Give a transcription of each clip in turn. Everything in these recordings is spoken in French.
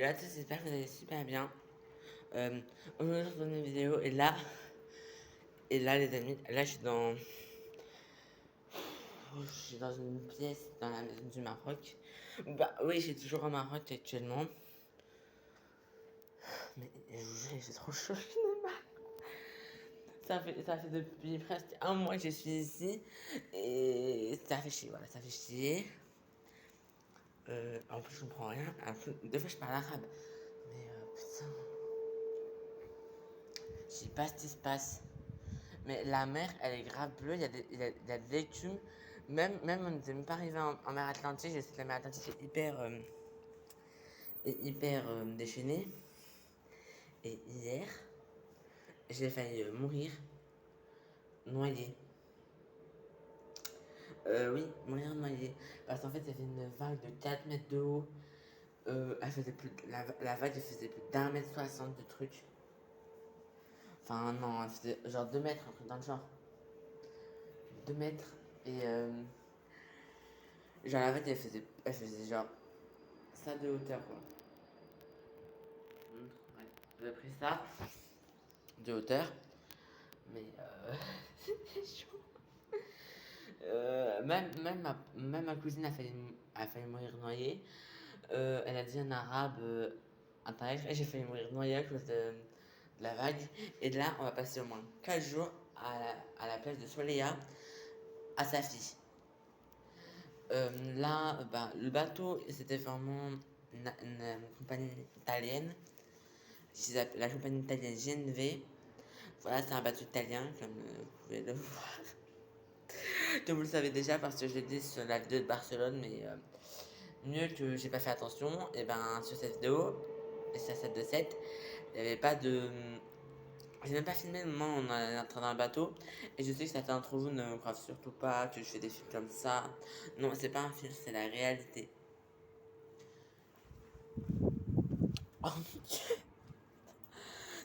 Hello à tous, j'espère que vous allez super bien. Aujourd'hui, je tourne une vidéo et là, les amis, là, je suis dans une pièce dans la maison du Maroc. Bah oui, je suis toujours au Maroc actuellement. Mais je vous jure, j'ai trop chaud, je n'ai pas. Ça fait depuis presque un mois que je suis ici et ça fait chier, voilà, ça fait chier. En plus, je comprends rien. Des fois, je parle arabe. Mais putain, je sais pas ce qui se passe. Mais la mer, elle est grave bleue, il y a des écumes. Même on n'était même pas arrivé en mer Atlantique. Je sais que la mer Atlantique est hyper déchaînée. Et hier, j'ai failli mourir, noyé. Oui, mourir noyé. Parce qu'en fait, il y avait une vague de 4 mètres de haut. La vague, elle faisait plus d'1 m 60 de truc. Enfin, non, elle faisait genre 2 mètres, un truc dans le genre. 2 mètres. Et genre, la vague, elle faisait genre ça de hauteur, quoi. Ouais, j'avais pris ça de hauteur, mais c'était chaud. Même ma cousine a failli mourir noyée. Elle a dit en arabe un tarif et j'ai failli mourir noyée à cause de la vague. Et là, on va passer au moins 4 jours à la plage de Soleil à sa fille. Là, bah, le bateau, c'était vraiment une compagnie italienne. La compagnie italienne GNV. Voilà, c'est un bateau italien, comme vous pouvez le voir. Comme vous le savez déjà, parce que je l'ai dit sur la vidéo de Barcelone, mais mieux que j'ai pas fait attention, et ben sur cette vidéo, et sur cette de 7, il n'y avait pas de. J'ai même pas filmé le moment où on est entré dans le bateau, et je sais que certains d'entre vous ne croient surtout pas que je fais des films comme ça. Non, c'est pas un film, c'est la réalité.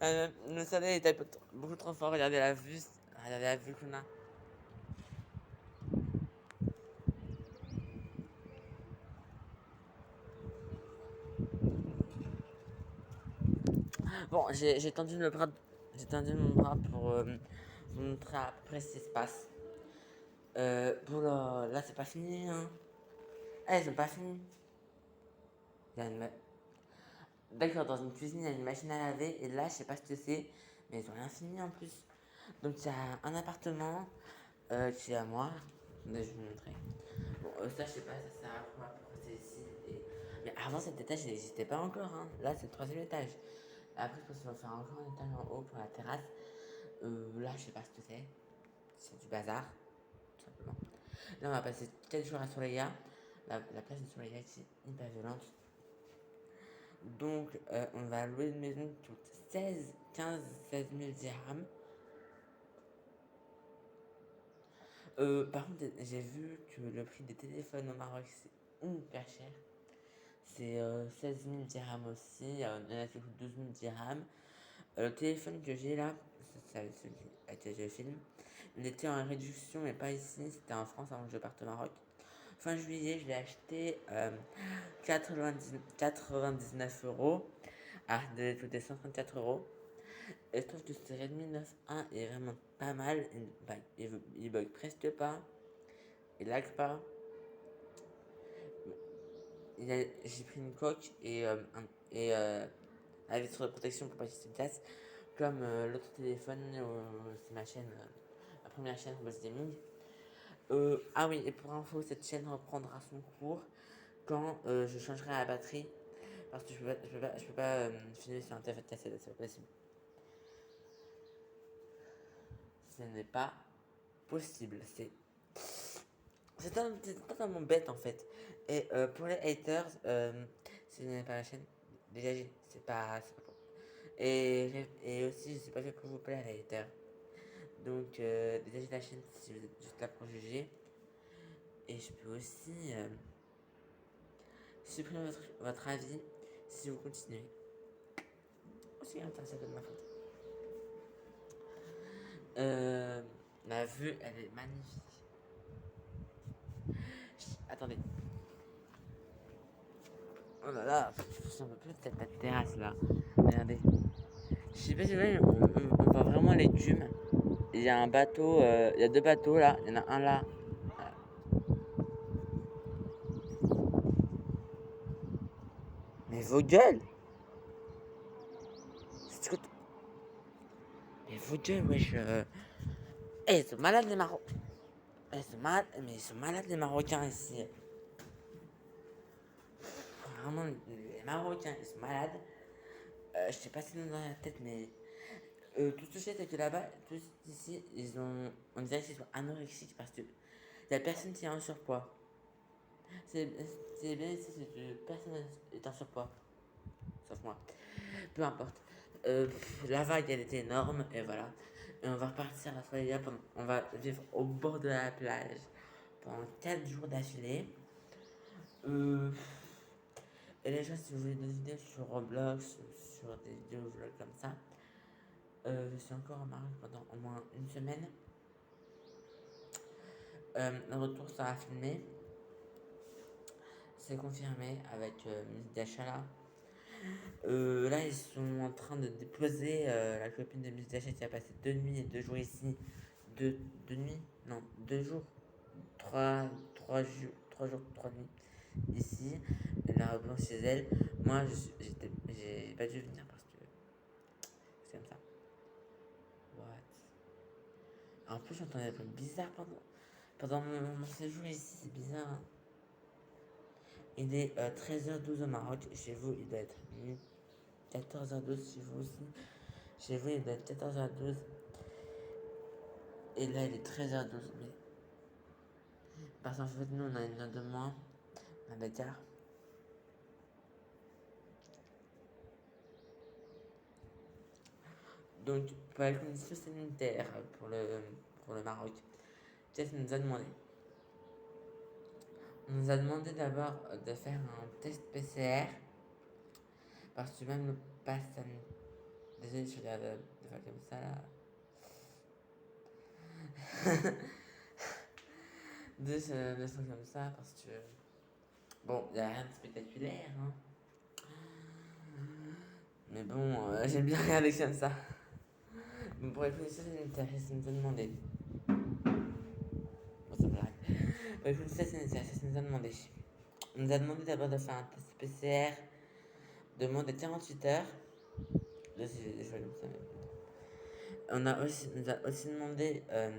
Le soleil était beaucoup trop fort, regardez la vue qu'on a. Bon, j'ai tendu mon bras pour vous montrer à peu près ce qui se passe. Bon là, c'est pas fini, hein. Eh, c'est pas fini. Il y a une ma- D'accord, dans une cuisine, il y a une machine à laver, et là, je sais pas ce que c'est, mais ils ont rien fini en plus. Donc, il y a un appartement qui est à moi. Attendez, je vais vous montrer. Bon, ça, je sais pas, ça sert à quoi, pourquoi c'est ici. Mais avant, cet étage, il n'existait pas encore, hein. Là, c'est le troisième étage. Après, je pense qu'on va faire encore un étage en haut pour la terrasse. Là, je sais pas ce que c'est. C'est du bazar, tout simplement. Là, on va passer 4 jours à Soleil. La place de Soleil est hyper violente. Donc, on va louer une maison qui coûte 16 000 dirhams. Par contre, j'ai vu que le prix des téléphones au Maroc, c'est hyper cher. C'est 16 000 dirhams aussi. Il y en a qui coûtent 12 000 dirhams. Le téléphone que j'ai là, c'est celui que je filme, il était en réduction, mais pas ici. C'était en France avant que je parte au Maroc. Fin juillet, je l'ai acheté 99 euros. Ah, il devait coûter 134 euros. Et je trouve que ce Redmi 9A est vraiment pas mal. Il bug presque pas. Il lag pas. J'ai pris une coque et la vitre de protection pour pas qu'il se casse. Comme l'autre téléphone, c'est ma chaîne, la première chaîne Boss Gaming. Ah oui, et pour info, cette chaîne reprendra son cours quand je changerai la batterie. Parce que je peux pas filmer sur un téléphone cassé, c'est pas possible. Ce n'est pas possible. C'est totalement bête en fait. Et pour les haters, si vous n'avez pas la chaîne, dégagez. C'est pas pour. Et aussi, je suis pas fait pour vous plaire, les haters. Donc, dégagez la chaîne si vous êtes juste là pour juger. Et je peux aussi supprimer votre avis si vous continuez. Aussi, hein, ça peut de ma faute. Euh, la vue, elle est magnifique. Attendez. Oh là là, j'en peux plus de cette terrasse là. Regardez. Je sais pas si vous voyez, mais on voit vraiment l'écume. Il y a un bateau, il y a deux bateaux là. Il y en a un là. Voilà. Mais vos gueules! C'est que- Mais vos gueules, wesh. Eh, ils sont malades les Marocains. Ils sont malades, mais ils sont malades les Marocains ici. Vraiment, les Marocains, ils sont malades. Je sais pas si c'est dans la tête, mais tout ce que je sais, c'est que là-bas, tous ici, on dirait qu'ils sont anorexiques parce que y a personne qui est en surpoids. C'est c'est bien ici, c'est que personne est en surpoids, sauf moi. Peu importe. La vague, elle était énorme, et voilà. Et on va repartir à Soleil, on va vivre au bord de la plage pendant 4 jours d'affilée. Euh, et les gens, si vous voulez des vidéos sur Roblox, sur des vidéos vlogs comme ça, je suis encore au Maroc pendant au moins une semaine. Le retour sera filmé, c'est confirmé avec Miss Dacha là. Là, ils sont en train de déposer la copine de Miss Dacha qui a passé 2 nuits et 2 jours ici. Deux nuits? Non, 2 jours. Trois jours, 3 nuits ici. Elle la reprend chez elle. Moi, j'ai pas dû venir parce que c'est comme ça. What? En plus, j'entendais des trucs bizarres pendant mon séjour ici, c'est bizarre, hein. Il est 13h12 au Maroc. Chez vous, il doit être 14h12 chez vous aussi. Chez vous, il doit être 14h12. Et là, il est 13h12. Mais parce qu'en fait, nous, on a une heure de moins. Un d'écart. Donc, pour la condition sanitaire pour le Maroc, qu'est-ce qu'on nous a demandé? On nous a demandé d'abord de faire un test PCR. Parce que même le pass sanitaire. Désolé, je regarde de faire comme ça là. De faire comme ça parce que. Bon, il n'y a rien de spectaculaire, hein. Mais bon, j'aime bien regarder comme ça. Mais pour les conditions sanitaires, ça nous a demandé. Bon, ça blague. Pour les conditions sanitaires, ça nous a demandé. On nous a demandé d'abord de faire un test PCR de moins de 48 heures. Là, c'est des choses comme ça. Nous a aussi demandé. Euh,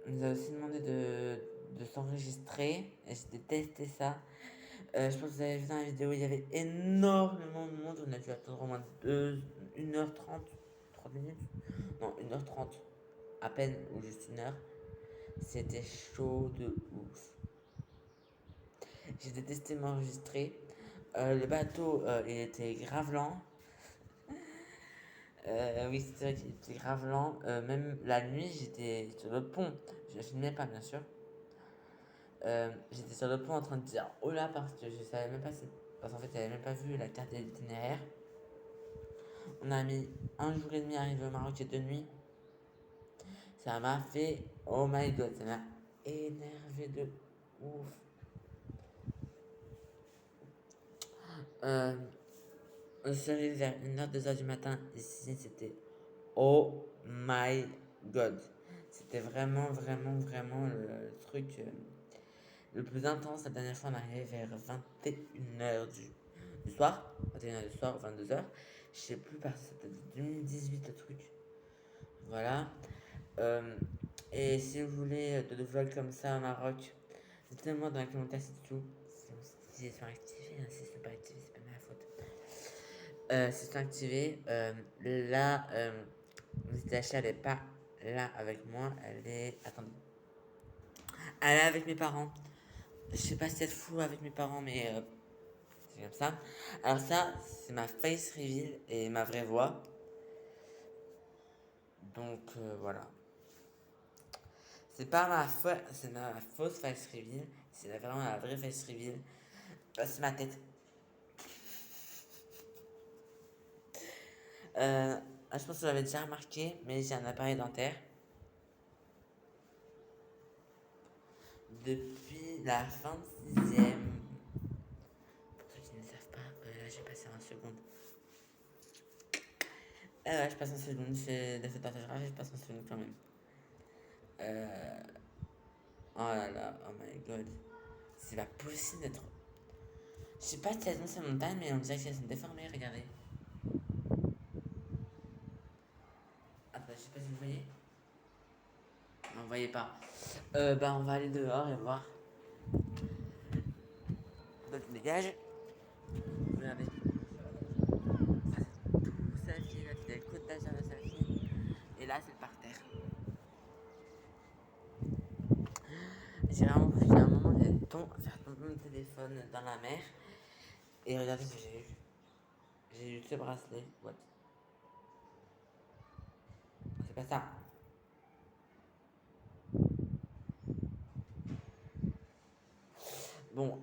nous a aussi demandé de s'enregistrer. Et j'ai testé ça. Je pense que vous avez vu dans la vidéo, il y avait énormément de monde. On a dû attendre au moins 1h30, 30 minutes. Non, 1h30. À peine, ou juste 1 heure. C'était chaud de ouf. J'ai détesté m'enregistrer. Le bateau, il était grave lent. Oui, c'est vrai qu'il était grave lent. Même la nuit, j'étais sur le pont. Je ne filmais pas, bien sûr. J'étais sur le pont en train de dire oh là, parce que je savais même pas si. Parce qu'en fait, j'avais même pas vu la carte d'itinéraire. On a mis 1 jour et demi à arriver au Maroc et 2 nuits. Ça m'a fait. Oh my god, ça m'a énervé de ouf. Euh, on s'est arrivé vers 1h, 2h du matin. Ici, c'était oh my god. C'était vraiment, vraiment, vraiment le truc le plus intense. La dernière fois, on arrivait vers 21h du soir. 21h du soir, 22h. Je sais plus parce que c'était 2018 le truc. Voilà. Euh, et si vous voulez de vlogs comme ça au Maroc, dites-le-moi dans les commentaires si tout. Si ils sont activés, hein, si ils sont pas activés, c'est pas ma faute. Si ils sont activés, là, Miss Dasha, elle est pas là avec moi. Elle est. Attendez. Elle est avec mes parents. Je sais pas si elle fout avec mes parents, mais c'est comme ça. Alors, ça, c'est ma face reveal et ma vraie voix. Donc, voilà. C'est ma fausse face reveal. C'est vraiment la vraie face reveal. C'est ma tête. Je pense que vous l'avez déjà remarqué, mais j'ai un appareil dentaire. depuis la fin de 6ème. Pour ceux qui ne savent pas, là j'ai passé un second. Ouais, je passe en seconde, de cette partage grave, je passe en seconde quand même. Oh là là, oh my god. C'est pas possible d'être. Je sais pas si elles ont ces montagnes, mais on dirait qu'elles sont déformées, regardez. Attends, je sais pas si vous voyez. Non, vous voyez pas. Bah, on va aller dehors et voir. Donc, dégage. Regardez. Ça, c'est tout Safi, là, c'est le côte d'Azur de Safi. Et là, c'est le parterre. J'ai vraiment cru qu'à un moment, j'allais faire tomber mon téléphone dans la mer. Et regardez ce que j'ai eu. J'ai eu ce bracelet. What? C'est pas ça. Bon,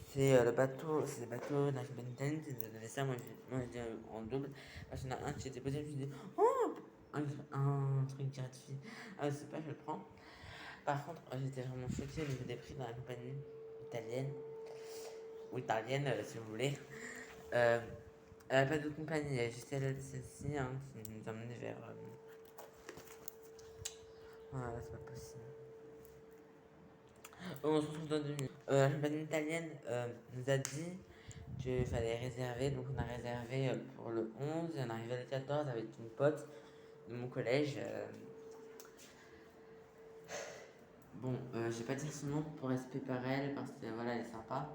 c'est le bateau, c'est le bateau d'un Benton, c'est ça, moi je dis en double. Parce qu'il y en a un qui était posé, je me suis dit, oh, un truc gratuit. Ah, c'est pas, je le prends. Par contre, j'étais vraiment choquée au niveau des prix dans la compagnie italienne, ou italienne si vous voulez. Euh, elle n'a pas de compagnie, il y a juste celle-ci hein, qui nous emmène vers. Voilà, c'est pas possible. Oh, on se retrouve dans 2 minutes. La compagnie italienne nous a dit qu'il fallait réserver, donc on a réservé pour le 11 et on est arrivé le 14 avec une pote de mon collège. Bon, je vais pas dire son nom pour respect par elle parce que voilà, elle est sympa.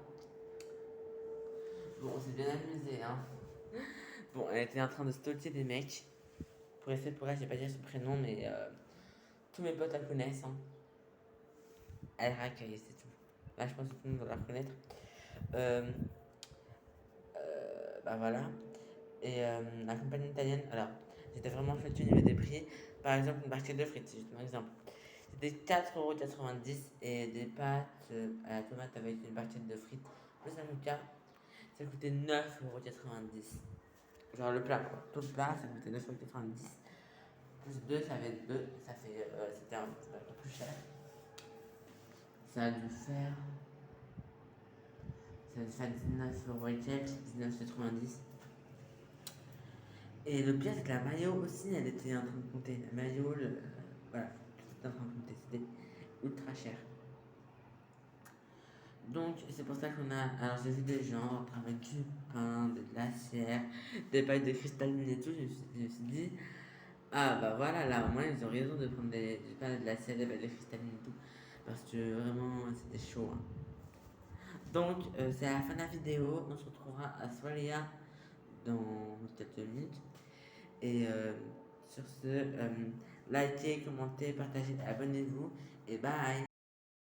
Bon, on s'est bien amusé, hein. Bon, elle était en train de stalker des mecs. Pour respect pour elle, je vais pas dire son prénom, mais tous mes potes la connaissent, hein. Elle racaille, c'est tout. Là, je pense que tout le monde doit la reconnaître. Euh, bah voilà. Et la compagnie italienne, alors, j'étais vraiment choqué au niveau des prix. Par exemple, une barquette de frites, c'est juste un exemple. C'était 4,90€ et des pâtes à la tomate avec une barquette de frites plus un Lucas, ça coûtait 9,90€. Genre le plat quoi. Tout le plat, ça coûtait 9,90€. Plus 2, ça fait 2, ça fait. C'était un peu plus cher. Ça a dû faire. Ça a dû faire 19€ et quelques, 19,90€. Et le pire, c'est que la maillot aussi, elle était en train de compter. La maillot, voilà, tout était en train de compter. C'était ultra cher. Donc, c'est pour ça qu'on a. Alors, j'ai vu des gens en train avec du pain, de glacière, des pailles de cristalline et tout. Je me suis dit, ah bah voilà, là au moins ils ont raison de prendre du pain, de glacière, des pailles de cristalline et tout. Parce que vraiment, c'était chaud. Hein. Donc, c'est à la fin de la vidéo. On se retrouvera à Solia dans quelques minutes. Et sur ce, likez, commentez, partagez, abonnez-vous et bye!